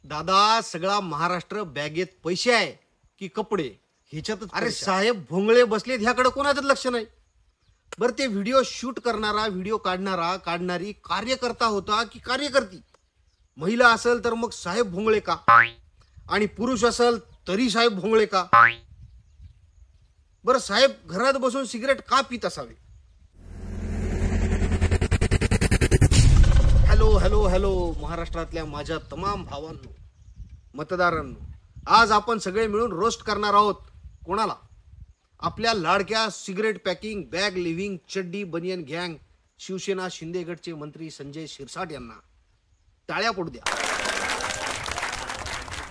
दादा सगळा महाराष्ट्र बॅगेत पैसे आहे की कपडे ह्याच्यातच. अरे साहेब भोंगळे बसलेत ह्याकडे कोणाचंच लक्ष नाही. बरं ते व्हिडिओ शूट करणारा व्हिडिओ काढणारी कार्यकर्ता होता की कार्यकर्ती? महिला असेल तर मग साहेब भोंगळे का, आणि पुरुष असेल तरी साहेब भोंगळे का? बरं साहेब घरात बसून सिगरेट का पित असावे? हॅलो हॅलो हॅलो महाराष्ट्रातल्या माझ्या तमाम भावांनो, मतदारांनो, आज आपण सगळे मिळून रोस्ट करणार आहोत. कोणाला? आपल्या लाडक्या सिगरेट पॅकिंग बॅग लिव्हिंग चड्डी बनियन गँग शिवसेना शिंदे गटचे मंत्री संजय शिरसाट यांना. टाळ्या पडू द्या.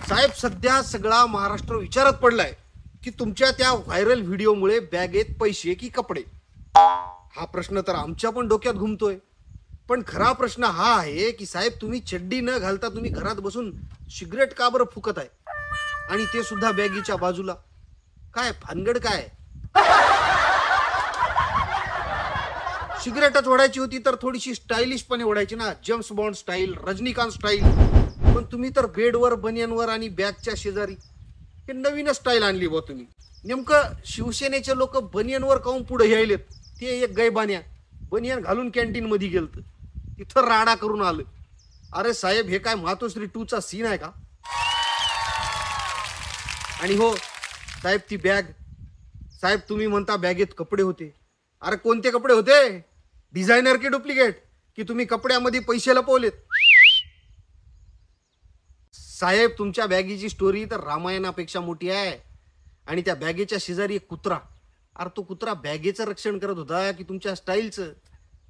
साहेब सध्या सगळा महाराष्ट्र विचारात पडलाय की तुमच्या त्या व्हायरल व्हिडिओमुळे बॅगेत पैसे की कपडे. हा प्रश्न तर आमच्या पण डोक्यात घुमतोय. पण खरा प्रश्न हा आहे की साहेब तुम्ही चड्डी न घालता तुम्ही घरात बसून सिगरेट का बरं फुकत आहे, आणि ते सुद्धा बॅगीच्या बाजूला? काय भानगड काय? सिगरेटच ओढायची होती तर थोडीशी स्टायलिशपणे ओढायची ना, James bond style, Rajinikanth style. पण तुम्ही तर बेडवर बनियनवर आणि बॅगच्या शेजारी हे नवीनच स्टाईल आणली बा तुम्ही. नेमकं शिवसेनेचे लोक बनियनवर काऊन पुढे यायलेत? ते एक गैबान्या बनियन घालून कॅन्टीन मध्ये गेलत, तिथं राडा करून आलं. अरे साहेब हे काय मातोश्री 2 चा सीन आहे का? आणि हो साहेब ती बॅग, साहेब तुम्ही म्हणता बॅगेत कपडे होते. अरे कोणते कपडे होते? डिझायनर की डुप्लिकेट? की तुम्ही कपड्यामध्ये पैसे लपवलेत? साहेब तुमच्या बॅगीची स्टोरी तर रामायणापेक्षा मोठी आहे. आणि त्या बॅगेच्या शेजारी एक कुत्रा. अरे तो कुत्रा बॅगेचं रक्षण करत होता की तुमच्या स्टाईलचं,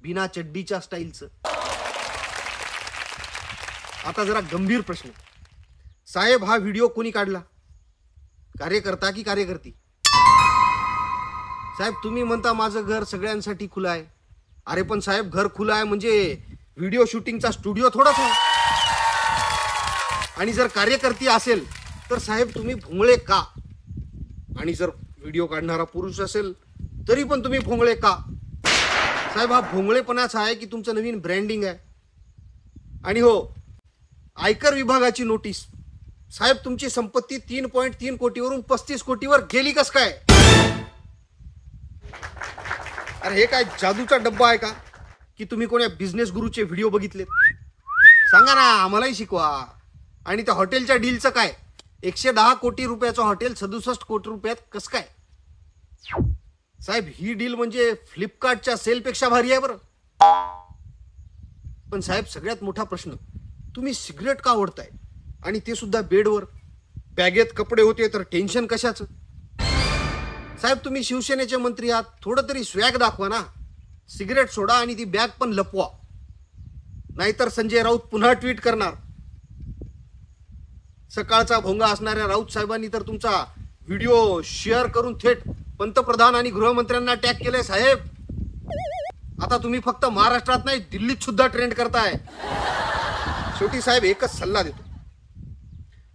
बिना चड्डीच्या स्टाईलचं? आता जरा गंभीर प्रश्न. साहेब हा व्हिडिओ कोणी काढला? कार्यकर्ता की कार्यकर्ती? साहेब तुम्ही म्हणता माझं घर सगळ्यांसाठी खुलं आहे. अरे पण साहेब घर खुलं आहे म्हणजे व्हिडिओ शूटिंगचा स्टुडिओ थोडाच आहे. आणि जर कार्यकर्ती असेल तर साहेब तुम्ही भोंगळे का? आणि जर व्हिडिओ काढणारा पुरुष असेल तरी पण तुम्ही भोंगळे का? साहेब हा भोंगळेपणाच आहे की तुमचं नवीन ब्रँडिंग आहे? आणि हो आयकर विभागाची नोटीस. साहेब तुमची संपत्ती 3.3 कोटीवरून 35 कोटीवर गेली कस काय? अरे हे काय जादूचा डब्बा आहे का की तुम्ही कोण्या बिझनेस गुरुचे व्हिडिओ बघितलेत? सांगा ना, आम्हालाही शिकवा. आणि त्या हॉटेलच्या डीलचं काय? 110 कोटी रुपयाचं हॉटेल 67 कोटी रुपयात कस काय? साहेब ही डील म्हणजे फ्लिपकार्टच्या सेलपेक्षा भारी आहे बरं. पण साहेब सगळ्यात मोठा प्रश्न, तुम्ही सिगरेट का ओढताय आणि ते सुद्धा बेडवर? बॅगेत कपडे होते तर टेन्शन कशाचं? साहेब तुम्ही शिवसेनेचे मंत्री आहात, थोडं तरी स्वॅग दाखवा ना. सिगरेट सोडा आणि ती बॅग पण लपवा, नाहीतर संजय राऊत पुन्हा ट्विट करणार. सकाळचा भोंगा असणाऱ्या राऊत साहेबांनी तर तुमचा व्हिडिओ शेअर करून थेट पंतप्रधान आणि गृहमंत्र्यांना टॅग केलंय. साहेब आता तुम्ही फक्त महाराष्ट्रात नाही दिल्लीत सुद्धा ट्रेंड करताय. शेवटी साहेब एकच सल्ला देतो,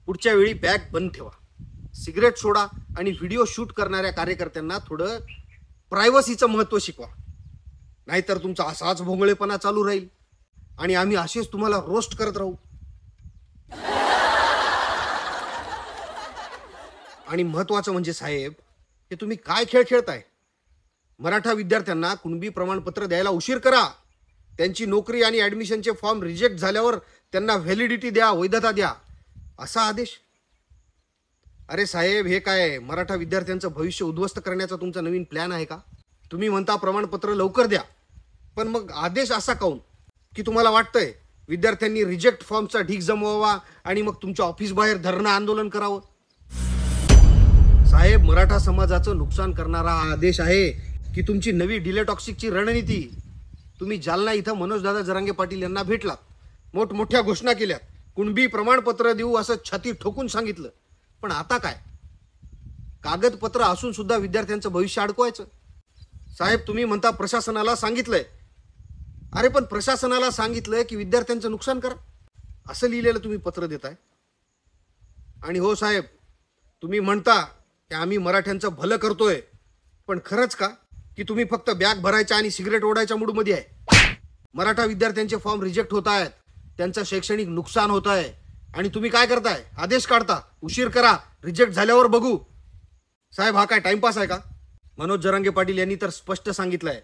पुढच्या वेळी बॅग बंद ठेवा, सिगरेट सोडा आणि व्हिडिओ शूट करणाऱ्या कार्यकर्त्यांना थोडं प्रायव्हसीचं महत्त्व शिकवा. नाहीतर तुमचा असाच भोंगळेपणा चालू राहील आणि आम्ही असेच तुम्हाला रोस्ट करत राहू. आणि महत्वाचं म्हणजे साहेब हे तुम्ही काय खेळ खेळताय? मराठा विद्यार्थ्यांना कुणबी प्रमाणपत्र द्यायला उशीर करा. त्यांची नोकरी आणि ऍडमिशनचे फॉर्म रिजेक्ट झाल्यावर त्यांना व्हॅलिडिटी द्या, वैधता द्या, असा आदेश. अरे साहेब हे काय मराठा विद्यार्थ्यांचं भविष्य उद्ध्वस्त करण्याचा तुमचा नवीन प्लॅन आहे का? तुम्ही म्हणता प्रमाणपत्र लवकर द्या, पण मग आदेश असा काऊन की तुम्हाला वाटतंय विद्यार्थ्यांनी रिजेक्ट फॉर्मचा ढीग जमवावा आणि मग तुमच्या ऑफिस बाहेर धरणं आंदोलन करावं? साहेब मराठा समाजाचं नुकसान करणारा आदेश आहे की तुमची नवी डिलेटॉक्सिकची रणनीती? तुम्ही जालना इथं मनोजदादा जरांगे पाटील यांना भेटलात, मोठमोठ्या घोषणा केल्यात, कुणबी प्रमाणपत्र देऊ असं छाती ठोकून सांगितलं. पण आता काय? कागदपत्र असून सुद्धा विद्यार्थ्यांचं भविष्य अडकवायचं? साहेब तुम्ही म्हणता प्रशासनाला सांगितलंय. अरे पण प्रशासनाला सांगितलंय की विद्यार्थ्यांचं नुकसान करा असं लिहिलेलं तुम्ही पत्र देताय. आणि हो साहेब तुम्ही म्हणता की आम्ही मराठ्यांचं भलं करतोय, पण खरंच का की तुम्ही फक्त बॅग भरायच्या आणि सिगरेट ओढायच्या मूडमध्ये आहे? मराठा विद्यार्थ्यांचे फॉर्म रिजेक्ट होत आहेत, त्यांचं शैक्षणिक नुकसान होत आहे, आणि तुम्ही काय करताय? आदेश काढता, उशीर करा, रिजेक्ट झाल्यावर बघू. साहेब, हा काय टाइमपास आहे का? मनोज जरांगे पाटील यांनी तर स्पष्ट सांगितलंय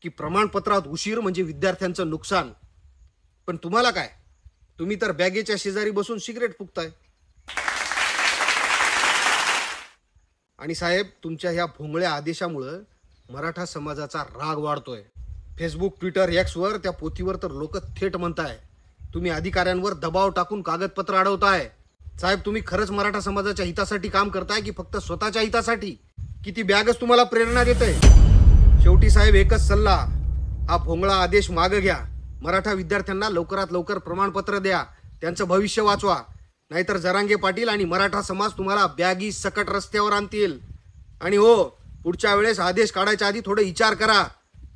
की प्रमाणपत्रात उशीर म्हणजे विद्यार्थ्यांचं नुकसान. पण तुम्हाला काय? तुम्ही तर बॅगेच्या शेजारी बसून सिगरेट फुकताय. आणि साहेब, तुमच्या ह्या भोंगळ्या आदेशामुळं मराठा समाजाचा राग वाढतोय. फेसबुक, ट्विटर, एक्सवर त्या पोथीवर तर लोक थेट म्हणताय तुम्ही अधिकाऱ्यांवर दबाव टाकून कागदपत्र अडवताय. साहेब, तुम्ही खरंच मराठा समाजाच्या हितासाठी काम करताय की फक्त स्वतःच्या हितासाठी? किती बॅगच तुम्हाला प्रेरणा देते? शेवटी साहेब, एकच सल्ला, हा भोंगळा आदेश मागं घ्या. मराठा विद्यार्थ्यांना लवकरात लवकर प्रमाणपत्र द्या, त्यांचं भविष्य वाचवा. नाहीतर जरांगे पाटील आणि मराठा समाज तुम्हाला बॅगी सकट रस्त्यावर आणतील. आणि हो, पुढच्या वेळेस आदेश काढायच्या आधी थोडं विचार करा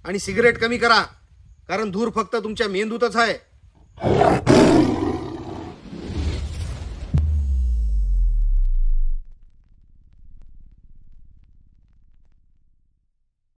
आणि सिगरेट कमी करा, कारण धूर फक्त तुमच्या मेंदूतच आहे.